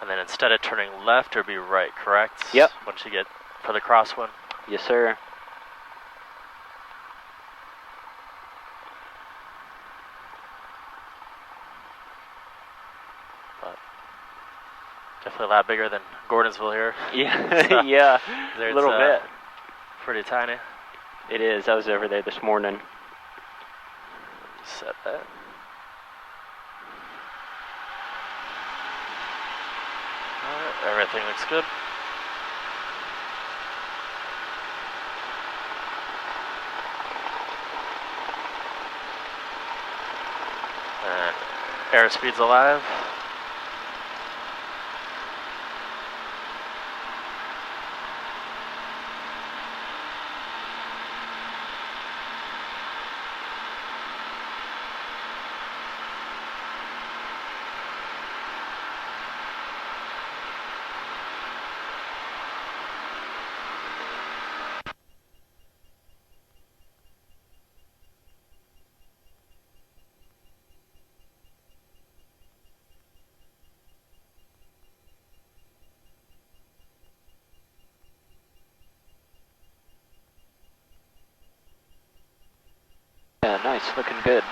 And then instead of turning left, or be right, correct? Yep. Once you get for the crosswind. Yes, sir. But definitely a lot bigger than Gordonsville here. Yeah, So, yeah, a little bit. Pretty tiny. It is. I was over there this morning. Set that. Alright, everything looks good. And airspeed's alive. Yeah, nice, looking good.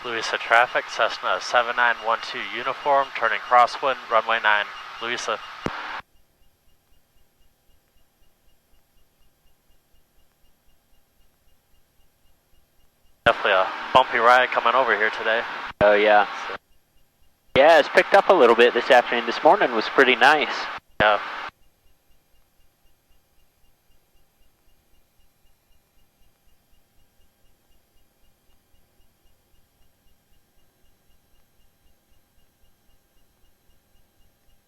Louisa traffic, Cessna 7912 uniform, turning crosswind, runway 9, Louisa. Definitely a bumpy ride coming over here today. Oh yeah. So, yeah, it's picked up a little bit this afternoon. This morning was pretty nice. Yeah.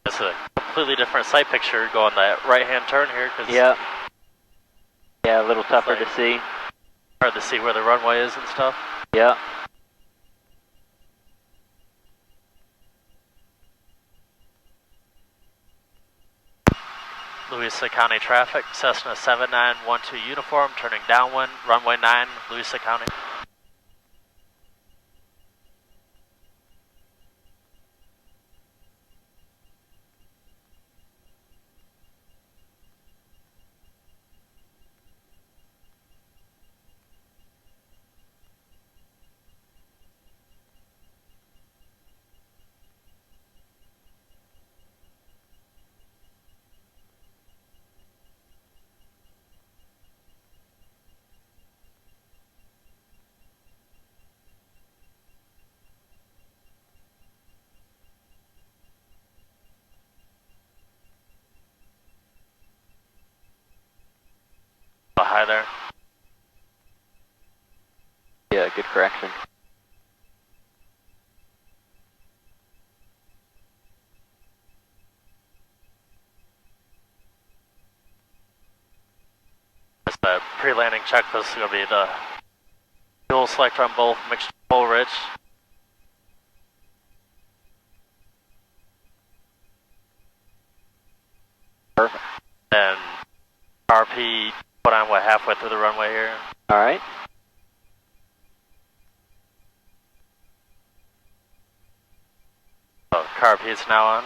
It's a completely different sight picture going that right-hand turn here. Cause yeah. Yeah, a little tougher to see. Hard to see where the runway is and stuff. Yeah. Louisa County traffic, Cessna 7912 uniform, turning downwind, runway 9, Louisa County. Hi there. Yeah, good correction. That's the pre-landing checklist is going to be the fuel selector on both, mixture full rich. Perfect. And RP put on what, halfway through the runway here. All right. So car P is now on.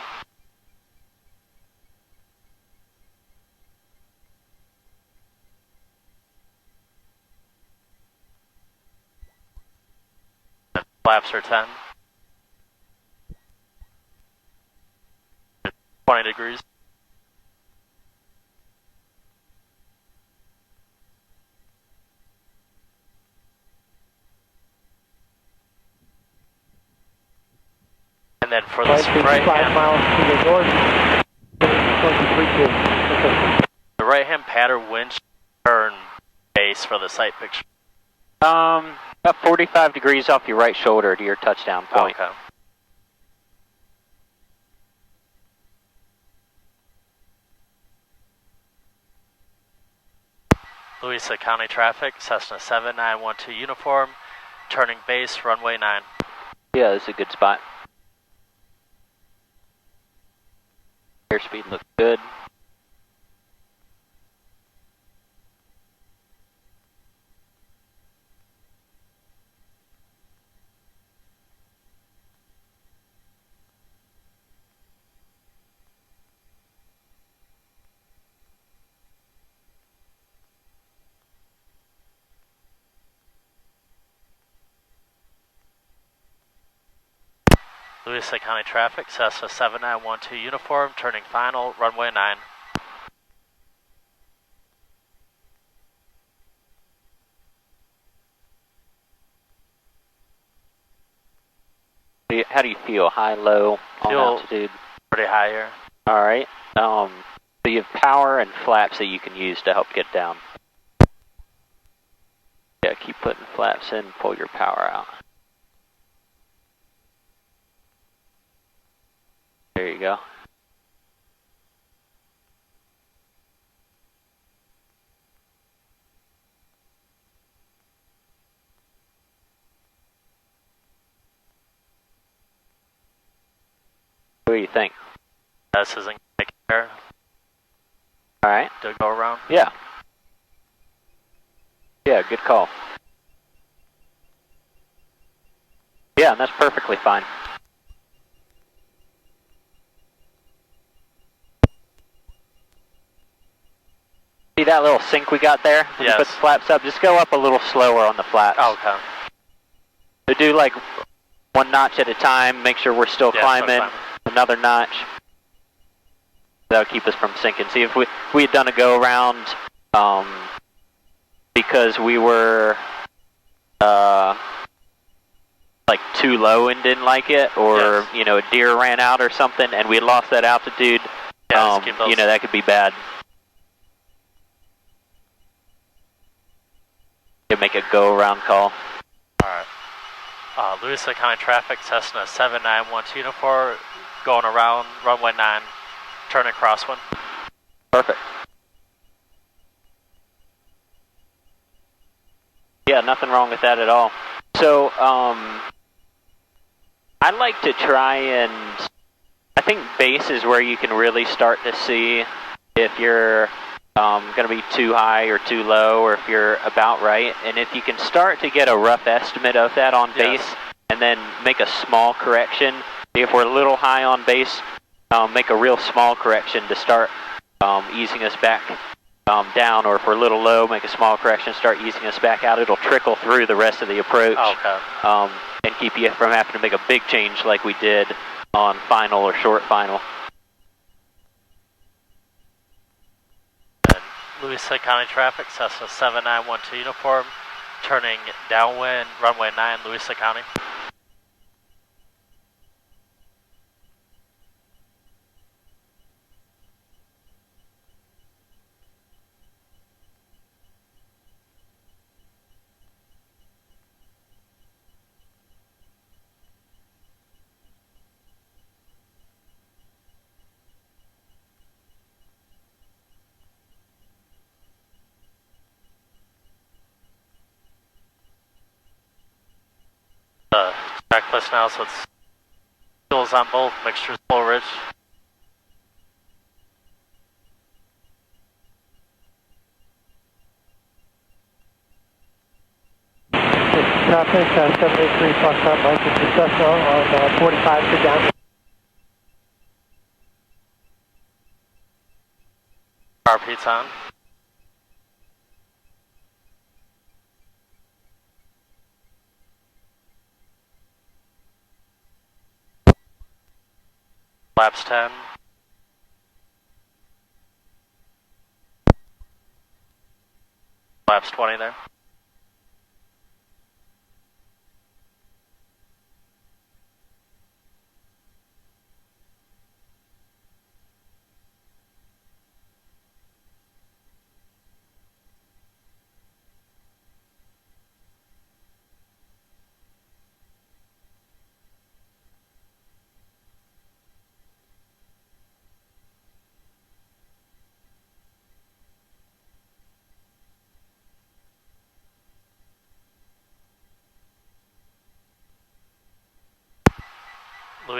And flaps are 10. 20 degrees. And then for this right 5 miles to the north, 23 to The right-hand pattern winch turn base for the sight picture. About 45 degrees off your right shoulder to your touchdown point. Okay. Louisa County traffic, Cessna 7912 uniform, turning base, runway 9. Yeah, this is a good spot. Airspeed looks good. Louisa County traffic, Cessna 7912 uniform, turning final, runway 9. How do you feel? High, low, on Feel altitude? pretty high here. Alright. So you have power and flaps that you can use to help get down. Yeah, keep putting flaps in, pull your power out. There you go. What do you think? This isn't going to care. Alright. To go around. Yeah. Yeah, good call. Yeah, that's perfectly fine. See that little sink we got there? When Yes. you put the flaps up, just go up a little slower on the flaps. Okay. So do like one notch at a time, make sure we're still climbing. Another notch. That'll keep us from sinking. See, if we had done a go around, because we were like too low and didn't like it, or yes. you know, a deer ran out or something, and we lost that altitude, Yes, you know, that could be bad. You make a go around call. Alright. Louisa County traffic, Cessna 7912 uniform, going around runway 9, turning crosswind. Perfect. Yeah, nothing wrong with that at all. So, I'd like to try and, I think base is where you can really start to see if you're going to be too high or too low, or if you're about right. And if you can start to get a rough estimate of that on base, yes. and then make a small correction. If we're a little high on base, make a real small correction to start easing us back down, or if we're a little low, make a small correction, start easing us back out. It'll trickle through the rest of the approach. Okay. And keep you from having to make a big change like we did on final or short final. And Louisa County traffic, Cessna 7912 uniform, turning downwind, runway 9, Louisa County. Checklist now, so it's fuels on both, mixtures full rich. Traffic 783 Foxtrot Mike is successful on 45 to down. RP's on. Flaps 10. Flaps 20 there.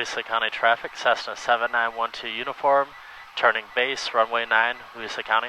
Louisa County traffic, Cessna 7912 uniform, turning base, runway 9, Louisa County.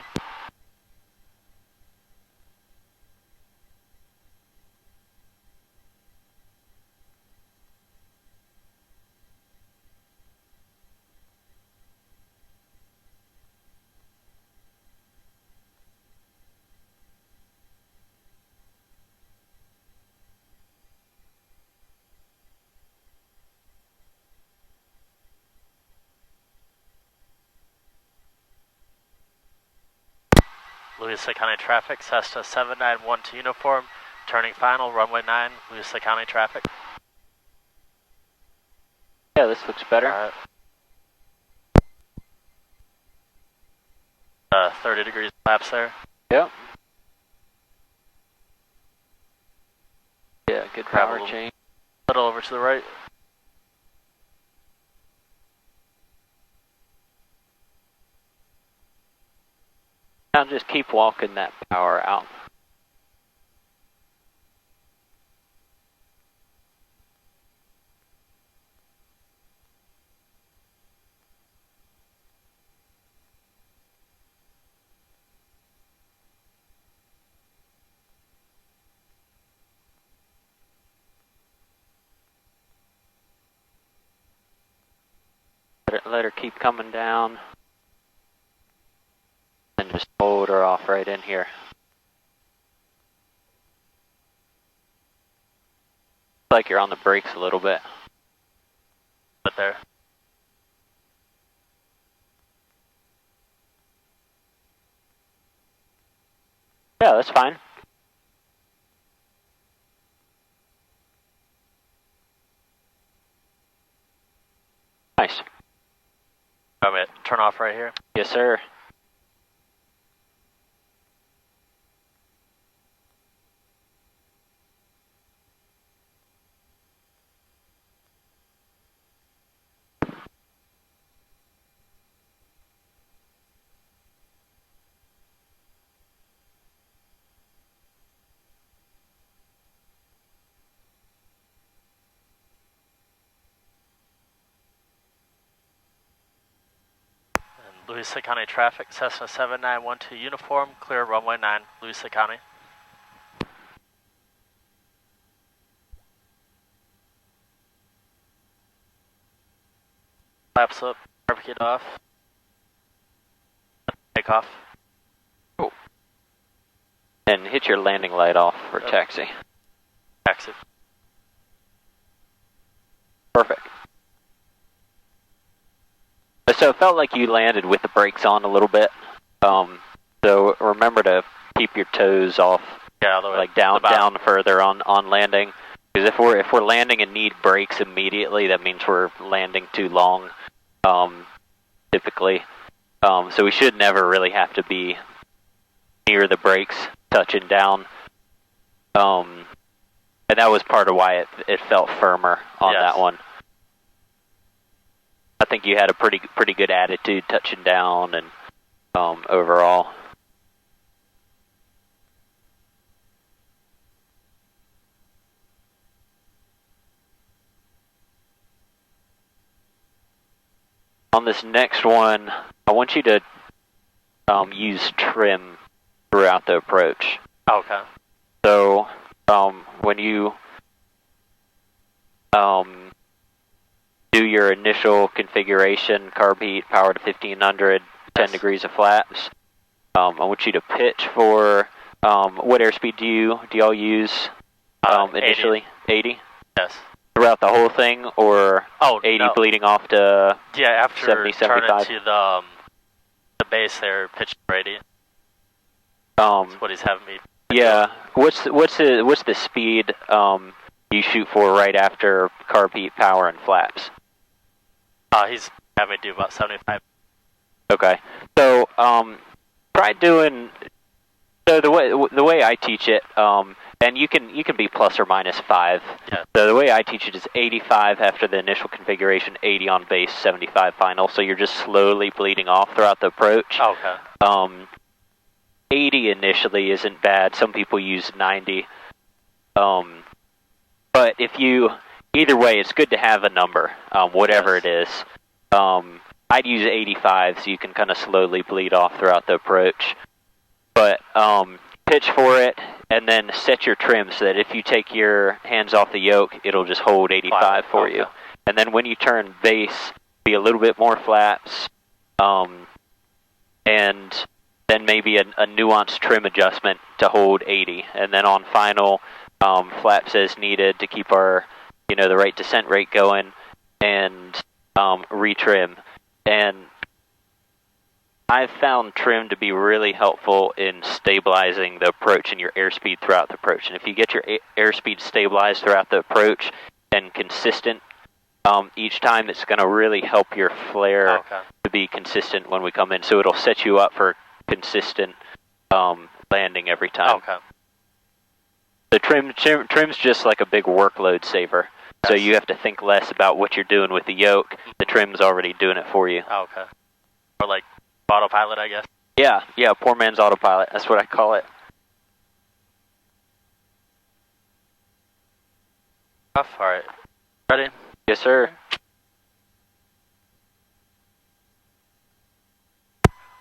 Louisa County traffic, Cessna 7912 uniform, turning final, runway 9, Louisa County traffic. Yeah, this looks better. All right. 30 degrees lapse there. Yep. Yeah, good power Travel change. A little over to the right. Now just keep walking that power out. Let her keep coming down. And just hold her off right in here. Like you're on the brakes a little bit. But there. Yeah, that's fine. Nice. I'm going to turn off right here. Yes, sir. Louisa County traffic, Cessna 7912 uniform, clear runway 9, Louisa County. Flaps up, barbecue off. Take off. Cool. And hit your landing light off for taxi. Taxi. Perfect. So it felt like you landed with the brakes on a little bit. So remember to keep your toes off. Yeah, the way, like down further on landing. Because if we're landing and need brakes immediately, that means we're landing too long. Typically, so we should never really have to be near the brakes touching down. And that was part of why it felt firmer on that one. I think you had a pretty good attitude touching down and overall. On this next one, I want you to use trim throughout the approach. Okay. So when you do your initial configuration, carb heat, power to 1500, 10 degrees of flaps, I want you to pitch for, what airspeed do y'all use initially? 80? Yes. Throughout the whole thing, or 80 no. bleeding off to yeah, after 70, 75? turning to the base there, pitch for 80. That's what he's having me do. Yeah. What's the speed you shoot for right after carb heat, power, and flaps? He's having me do about 75. Okay. So try doing. So the way I teach it, and you can be plus or minus 5. Yeah. So the way I teach it is 85 after the initial configuration, 80 on base, 75 final. So you're just slowly bleeding off throughout the approach. Okay. 80 initially isn't bad. Some people use 90. But if you either way, it's good to have a number, whatever Yes. it is. I'd use 85 so you can kind of slowly bleed off throughout the approach. But pitch for it and then set your trim so that if you take your hands off the yoke, it'll just hold 85 for you. And then when you turn base, be a little bit more flaps, and then maybe a nuanced trim adjustment to hold 80. And then on final, flaps as needed to keep our, the right descent rate going, and retrim. And I've found trim to be really helpful in stabilizing the approach and your airspeed throughout the approach. And if you get your airspeed stabilized throughout the approach and consistent each time, it's going to really help your flare to be consistent when we come in. So it'll set you up for consistent landing every time. The trim's just like a big workload saver. Yes. So you have to think less about what you're doing with the yoke. The trim's already doing it for you. Or like autopilot, I guess. Yeah, poor man's autopilot. That's what I call it. All right. Ready? Yes, sir.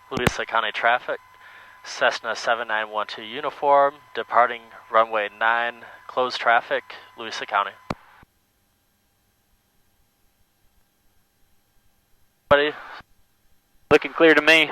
Louisa County traffic. Cessna 7912 uniform, departing runway 9, closed traffic, Louisa County. Buddy? Looking clear to me.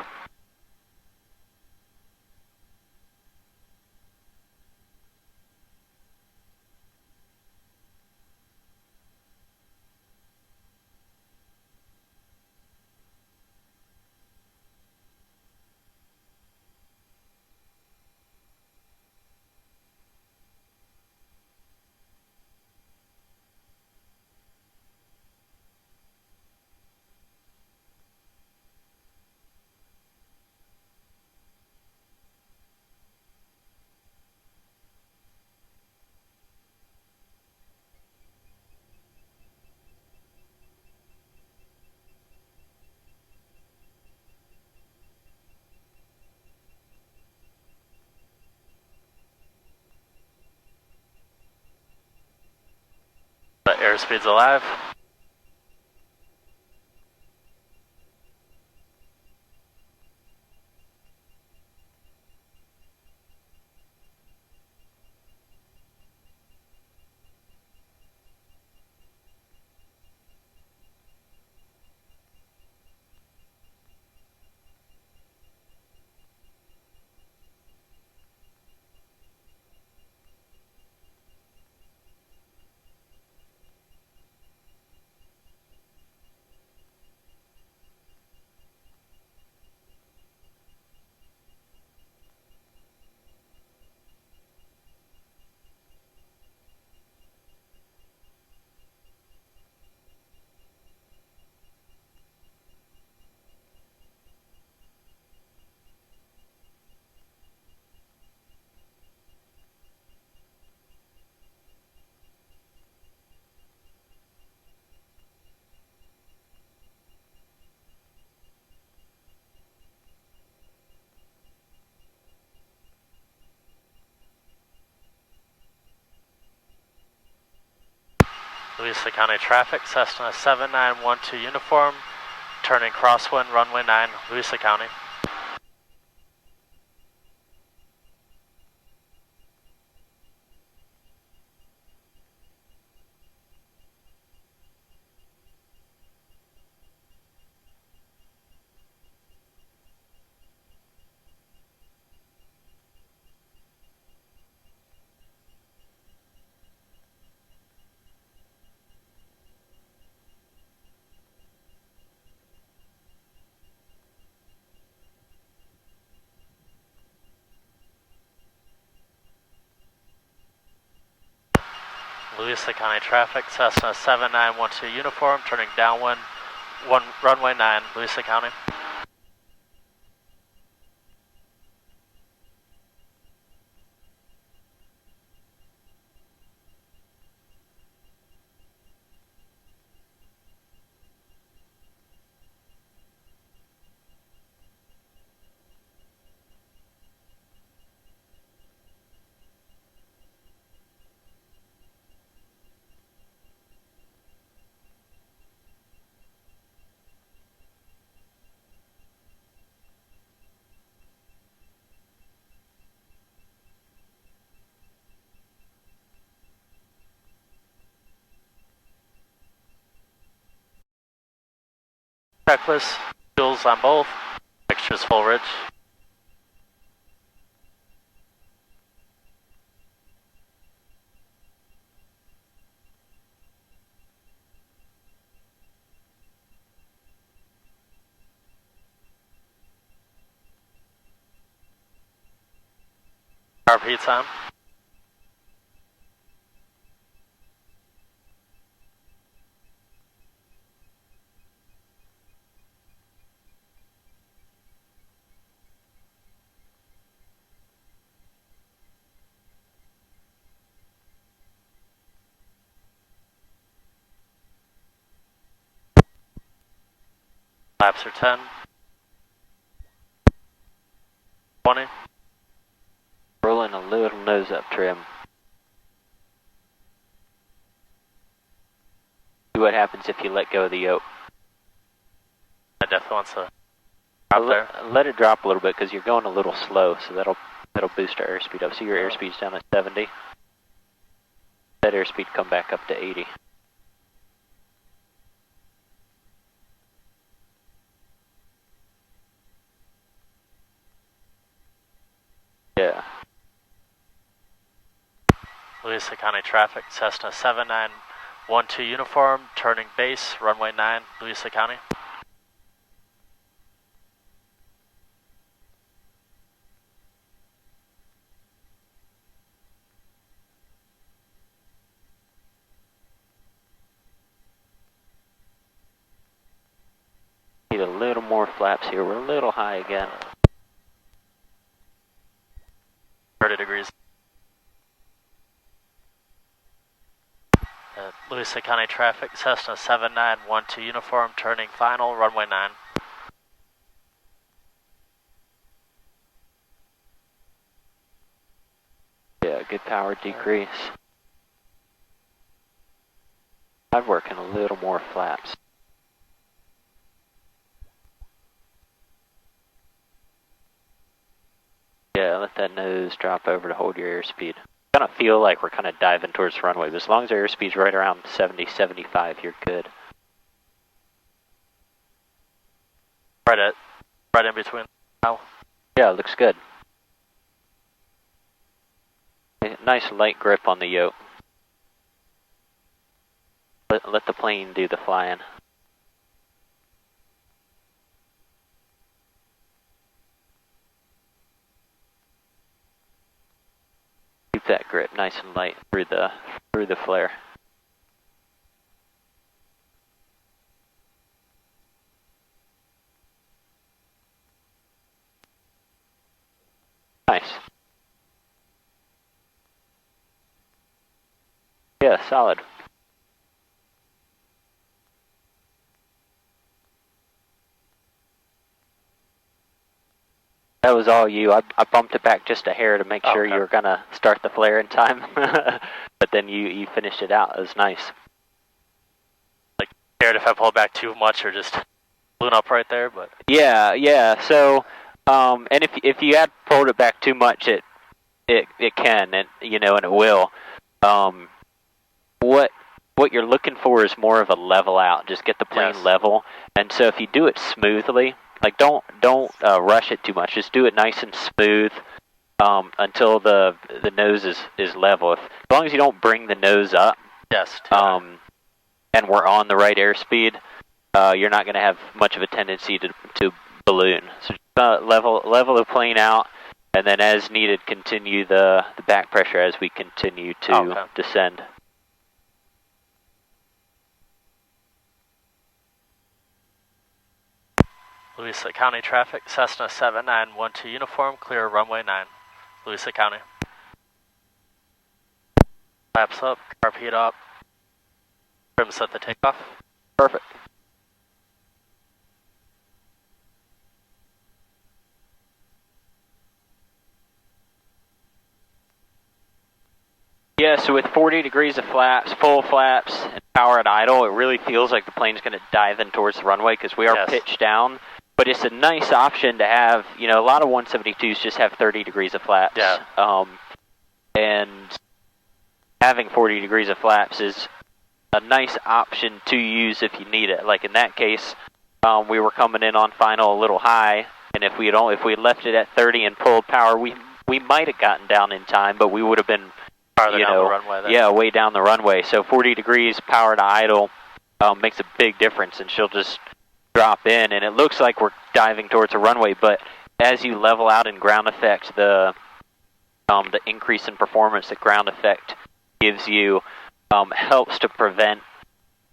The airspeed's alive. Louisa County traffic, Cessna 7912 uniform, turning crosswind, runway 9, Louisa County. Louisa County traffic, Cessna 7912 uniform, turning downwind, runway 9, Louisa County. checklist, fuels on both, mixtures full rich. Carb heat's on. Laps are 10. 20. Rolling a little nose up trim. See what happens if you let go of the yoke. I definitely want to drop there. Let it drop a little bit because you're going a little slow, so that'll boost our airspeed up. See your airspeed's down at 70. That airspeed come back up to 80. Yeah. Louis County traffic, Cessna 7912 uniform, turning base, runway 9, Louis County. Need a little more flaps here. We're a little high again. 30 degrees. Louis County traffic, Cessna 7912 uniform, turning final, runway 9. Yeah, good power decrease. I'm working a little more flaps. Yeah, let that nose drop over to hold your airspeed. Kind of feel like we're kind of diving towards the runway, but as long as our airspeed's right around 70, 75, you're good. Right in between. Oh. Yeah, it looks good. Nice light grip on the yoke. Let the plane do the flying. Keep that grip nice and light through the flare. Nice. Yeah, solid. That was all you. I bumped it back just a hair to make sure you were going to start the flare in time. But then you finished it out. It was nice. Like, scared if I pulled back too much or just balloon up right there, but... Yeah. So, and if you had pulled it back too much, it can, and and it will. What you're looking for is more of a level out. Just get the plane level. And so if you do it smoothly, like don't rush it too much. Just do it nice and smooth until the nose is level. As long as you don't bring the nose up, and we're on the right airspeed, you're not going to have much of a tendency to balloon. So just, level the plane out, and then as needed, continue the back pressure as we continue to descend. Louis County traffic, Cessna 7912 uniform, clear runway 9, Louis County. Flaps up, carb heat up, trim set the takeoff. Perfect. Yeah, so with 40 degrees of flaps, full flaps, and power at idle, it really feels like the plane's going to dive in towards the runway because we are pitched down. But it's a nice option to have, a lot of 172s just have 30 degrees of flaps. Yeah. And having 40 degrees of flaps is a nice option to use if you need it. Like in that case, we were coming in on final a little high, and if we had left it at 30 and pulled power, we might have gotten down in time, but we would have been farther down the runway. Then. Yeah, way down the runway. So 40 degrees power to idle makes a big difference, and she'll just drop in, and it looks like we're diving towards a runway, but as you level out in ground effect, the increase in performance that ground effect gives you helps to prevent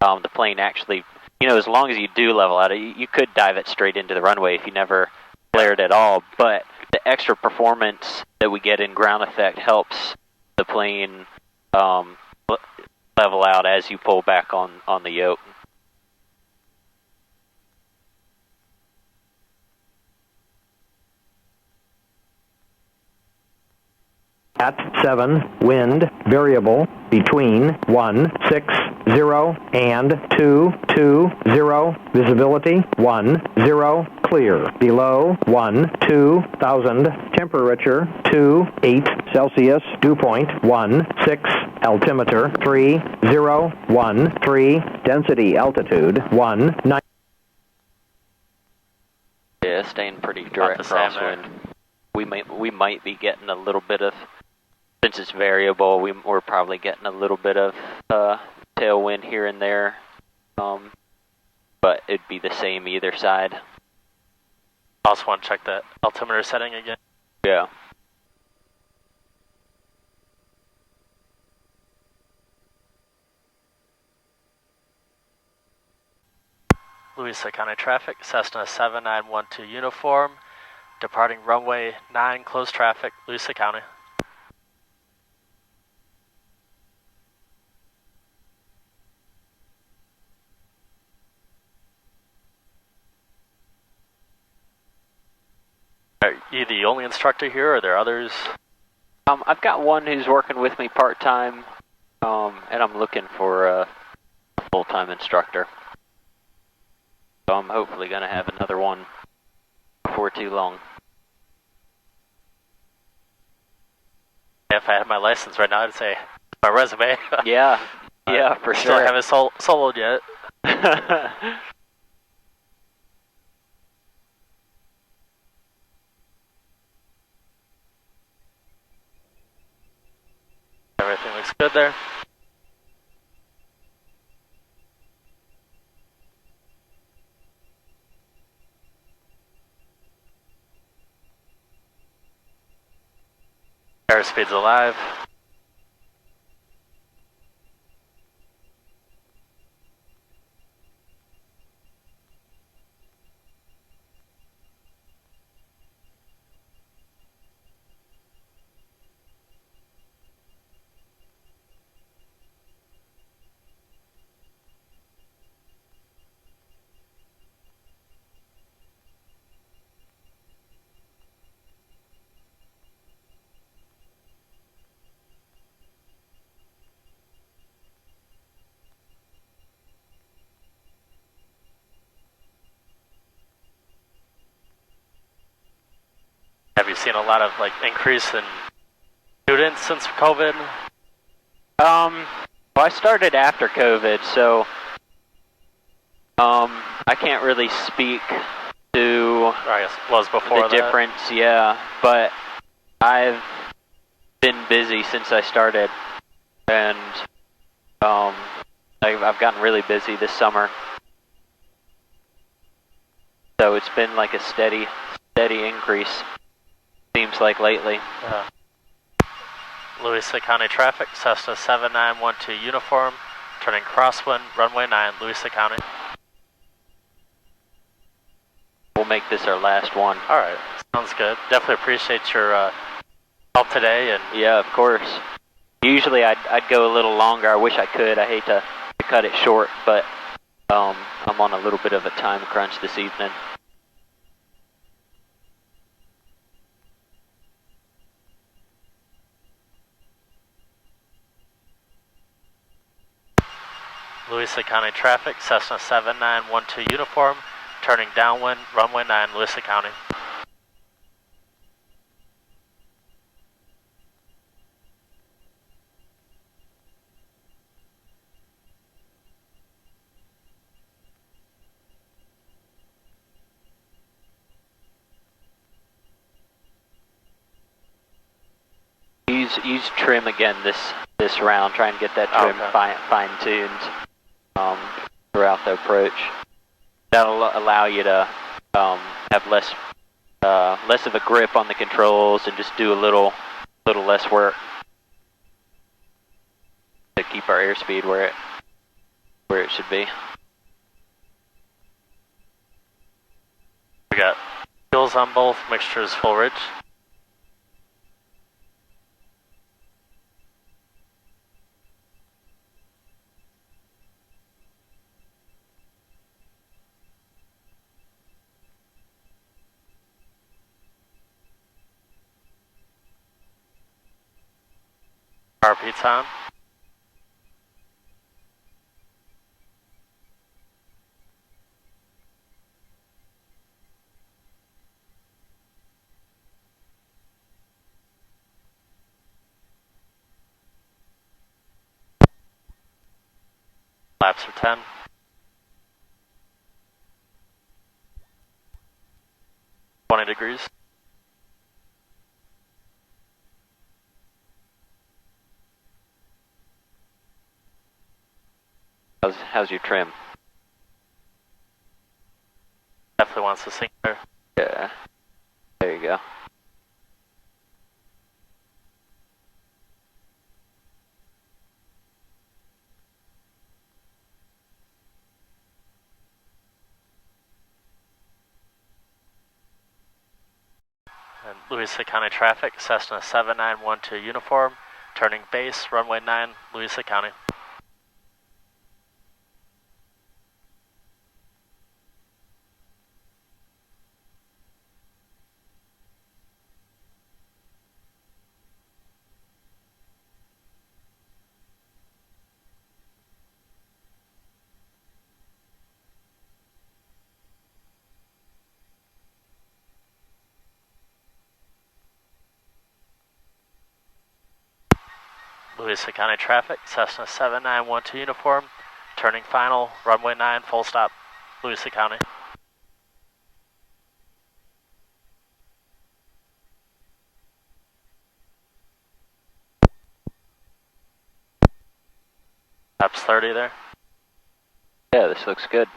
the plane actually, as long as you do level out, you could dive it straight into the runway if you never flared at all, but the extra performance that we get in ground effect helps the plane level out as you pull back on the yoke. At 7, wind, variable, between 160 and 220, visibility 10, clear, below 12,000, temperature 28 Celsius, dew point 16, altimeter 3013, density altitude 19. Yeah, staying pretty direct crosswind. We might be getting a little bit of, since it's variable, we're probably getting a little bit of tailwind here and there, but it'd be the same either side. I also want to check that altimeter setting again. Yeah. Louisa County traffic, Cessna 7912 uniform, departing runway 9, closed traffic, Louisa County. Are you the only instructor here, or are there others? I've got one who's working with me part-time, and I'm looking for a full-time instructor. So I'm hopefully going to have another one before too long. If I had my license right now, I'd say my resume. Yeah, yeah, for sure. Still haven't soloed yet. Everything looks good there. Airspeed's alive. Have you seen a lot of increase in students since COVID? Well, I started after COVID, so I can't really speak to I guess it was before the difference, yeah, but I've been busy since I started, and I've gotten really busy this summer. So it's been like a steady increase, seems like lately. Louisa County traffic, Cessna 7912 uniform, turning crosswind, runway 9, Louisa County. We'll make this our last one. Alright, sounds good. Definitely appreciate your help today. And yeah, of course. Usually I'd go a little longer. I wish I could. I hate to cut it short, but I'm on a little bit of a time crunch this evening. Louisa County traffic, Cessna 7912 uniform, turning downwind, runway 9, Louisa County. use trim again this round. Try and get that trim fine tuned throughout the approach. That'll allow you to have less of a grip on the controls and just do a little less work to keep our airspeed where it should be. We got fuels on both, mixtures full rich. RP's on. Laps are 10. Degrees. How's your trim? Definitely wants to sink there. Yeah. There you go. And Louisa County traffic, Cessna 7912 uniform, turning base, runway 9, Louisa County. Louisa County traffic, Cessna 7912 uniform, turning final, runway 9, full stop, Louisa County. Laps 30 there. Yeah, this looks good.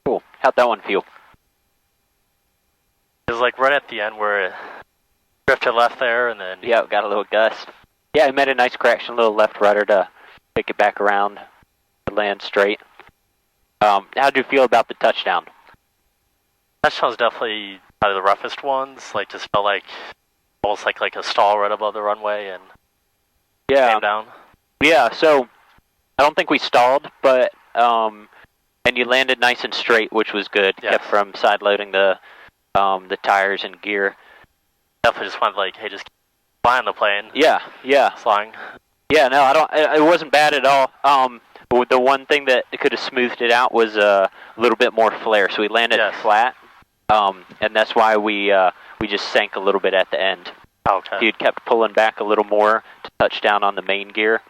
Cool. How'd that one feel? It was like right at the end where it drifted left there and then... Yeah, it got a little gust. Yeah, it made a nice correction, a little left rudder to pick it back around, to land straight. How'd you feel about the touchdown? Touchdown was definitely probably the roughest ones. Like, just felt like almost like a stall right above the runway and came down. Yeah, so I don't think we stalled, but and you landed nice and straight, which was good. Yes. Kept from side loading the tires and gear. Definitely just wanted like, hey, just keep flying the plane. Yeah. Flying. Yeah, no, it wasn't bad at all. The one thing that could have smoothed it out was a little bit more flare. So we landed flat, and that's why we just sank a little bit at the end. Okay. If you'd kept pulling back a little more to touch down on the main gear,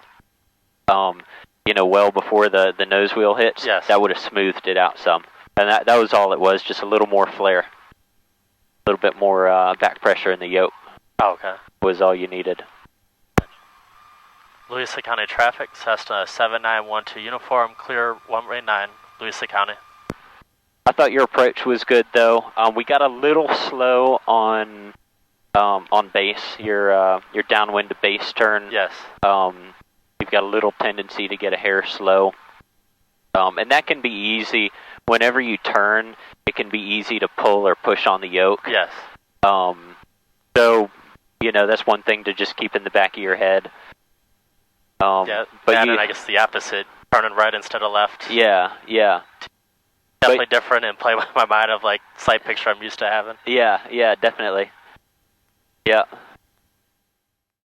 well before the nose wheel hits, that would have smoothed it out some. And that was all it was, just a little more flare. A little bit more back pressure in the yoke. Okay. Was all you needed. Louisa County traffic, Cessna 7912 uniform, clear runway 9, Lewis County. I thought your approach was good though. We got a little slow on base. Your downwind to base turn. Yes. We've got a little tendency to get a hair slow, and that can be easy. Whenever you turn, it can be easy to pull or push on the yoke. Yes. So, you know, that's one thing to just keep in the back of your head. Yeah, but and I guess the opposite, turning right instead of left. Yeah, yeah. Definitely different and play with my mind of like sight picture I'm used to having. Yeah, yeah, definitely. Yeah.